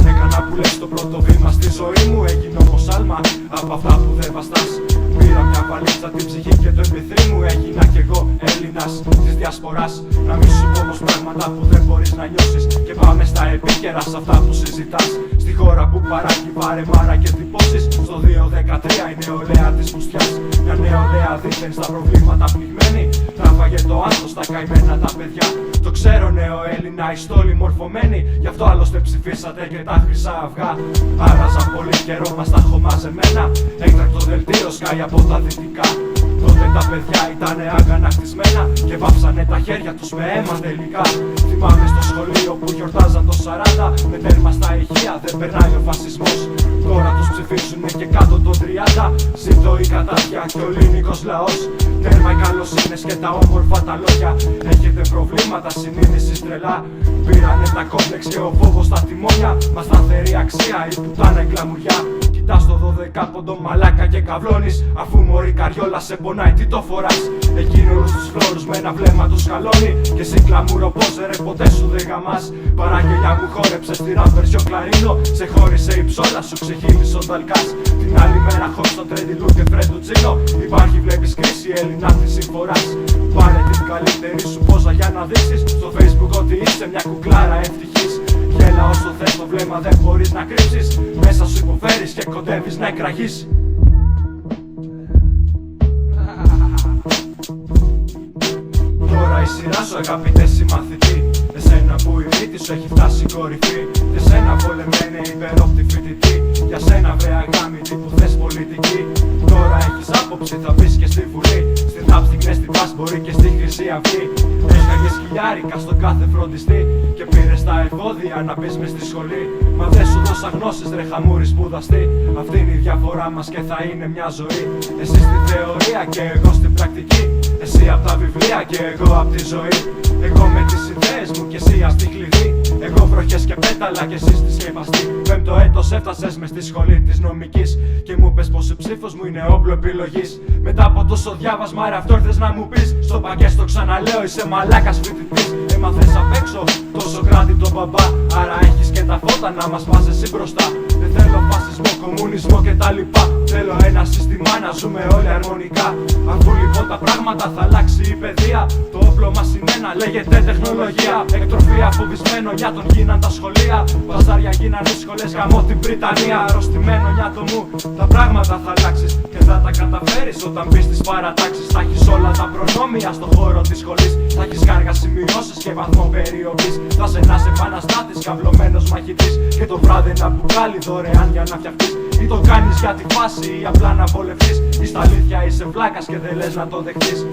Έκανα που λες το πρώτο βήμα στη ζωή μου, έγινε όμως άλμα από αυτά που δεν βαστάς. Πήρα μια βαλίτσα την ψυχή και το εμπιθρή μου, έγινα κι εγώ Έλληνας της διασποράς. Να μην σου πω όμως πράγματα που δεν μπορείς να νιώσεις, και πάμε στα επίκαιρα σ' αυτά που συζητάς. Στη χώρα που παράγει βαρεμάρα και τυπώσεις, στο 213 η νεολαία της φουστιάς. Μια νεολαία δίθεν στα προβλήματα πνιγμένη, τράβαγε το άνθος στα καημένα τα παιδιά. Το ξέρω νέο Έλληνα, η στόλη μορφωμένη, γι' αυτό άλλωστε ψηφίσατε και τα χρυσά αυγά. Άραζα πολύ καιρό, μας τα έχω μαζεμένα, έκτακτο δελτίο σκάει από τα δυτικά. Τότε τα παιδιά ήτανε αγανακτισμένα και βάψανε τα χέρια τους με αίμα τελικά. Θυμάμαι στο σχολείο που γιορτάζαν το 40, με τέρμα στα ηχεία δεν περνάει ο φασισμός. Τώρα τους ψηφίσουνε και κάτω των 30, ζήτω η κατάδια και ο ελληνικός λαός. Τέρμα οι καλοσύνες και τα όμορφα τα λόγια, έχετε προβλήματα συνείδησης τρελά. Πήρανε τα κόμπλεξ και ο φόβος στα τιμόνια, μα σταθερή αξία η πουτάνα η κλαμουριά. Κοιτάς το 12 πόντο μαλάκα και καβλώνεις, αφού μωρή καριόλα σε πονάει τι το φοράς. Εκείνο όλους τους φλόρους με ένα βλέμμα του σκαλώνει, και εσύ κλαμούρο πόσερε ποτέ σου δεν γαμάς. Παραγγελιά μου χόρεψε στη ράπερ σιο κλαρίνο, σε χώρισε η ψόλα σου ξεχύλισε ο Νταλκάς. Την άλλη μέρα χωρίς τον τρέντιλου και φρέντου τσίνο, υπάρχει βλέπεις κρίση Έλληνα της συμφοράς. Πάρε την καλύτερη σου πόζα για να δείξεις στο Facebook ότι είσαι μια κουκλάρα ευτυχής. Γέλα όσο θες, το βλέμμα δεν μπορείς να κρύψεις, μέσα σου υποφέρεις και κοντεύεις να εκραγείς. Τώρα η σειρά σου αγαπητέ συμμαθητή, εσένα που η μύτη σου έχει φτάσει κορυφή. Εσένα βολεμένε υπερόπτη φοιτητή, για σένα βρε αγάμητη που θες πολιτική. Τώρα έχεις άποψη, θα μπεις και στη Βουλή, στην ΤΑΠ, στην Κνέστη Πας, μπορεί και στη Χρυσή Αυγή. Έχαγες χιλιάρικα στο κάθε φροντιστή και πήρες τα ευώδια να μπεις μες στη σχολή. Μα δεν σου δώσα γνώσεις ρε χαμούρι σπουδαστή, αυτή είναι η διαφορά μας και θα είναι μια ζωή. Εσύ στη θεωρία και εγώ στην πρακτική, εσύ απ' τα βιβλία και εγώ απ' τη ζωή. Εγώ με τις ιδέες μου και εσύ αστή κλειδί, εγώ βροχές και πέταλα και εσύ στη σκεπαστή. Πέμπτο έτος έφτασες μες στη σχολή της νομικής και μου πες πως η ψήφος μου είναι όπλο επιλογής. Μετά από τόσο διάβασμα ρε αυτό ήρθες να μου πεις, στο παγκέστο ξαναλέω είσαι μαλάκας φοιτητής. Έμαθες απ' έξω τόσο κράτη τον μπαμπά, άρα έχεις και τα φώτα να μας πας εσύ μπροστά. Δεν θέλω φασισμό, κομμουνισμό και τα λοιπά, θέλω ένα σύστημα να ζούμε όλοι αρμονικά. Αφού λοιπόν τα πράγματα θα αλλάξει η παιδεία, το όπλο μας είναι ένα, λέγεται τεχνολογία. Εκτροφία φοβισμένο νιάτων γίναν τα σχολεία, παζάρια γίναν οι σχολές, γαμώ την Βρυτανία. Αρρωστημένο νιάτο μου, τα πράγματα θα αλλάξεις και θα τα καταφέρεις όταν μπεις στις παρατάξεις. Θα έχεις όλα τα προνόμια στο χώρο της σχολής, θα έχεις κάργα σημειώσεις και βαθμό περιοπής. Θα σε ένας επαναστάτης, καυλωμένος μαχητής, και το βράδυ ένα μπουκάλι δωρεάν για να φτιαχτείς. Ή το κάνεις για τη φάση ή απλά να βολευτείς, ή στα αλήθεια είσαι βλάκας και δεν λες να το δεχτείς.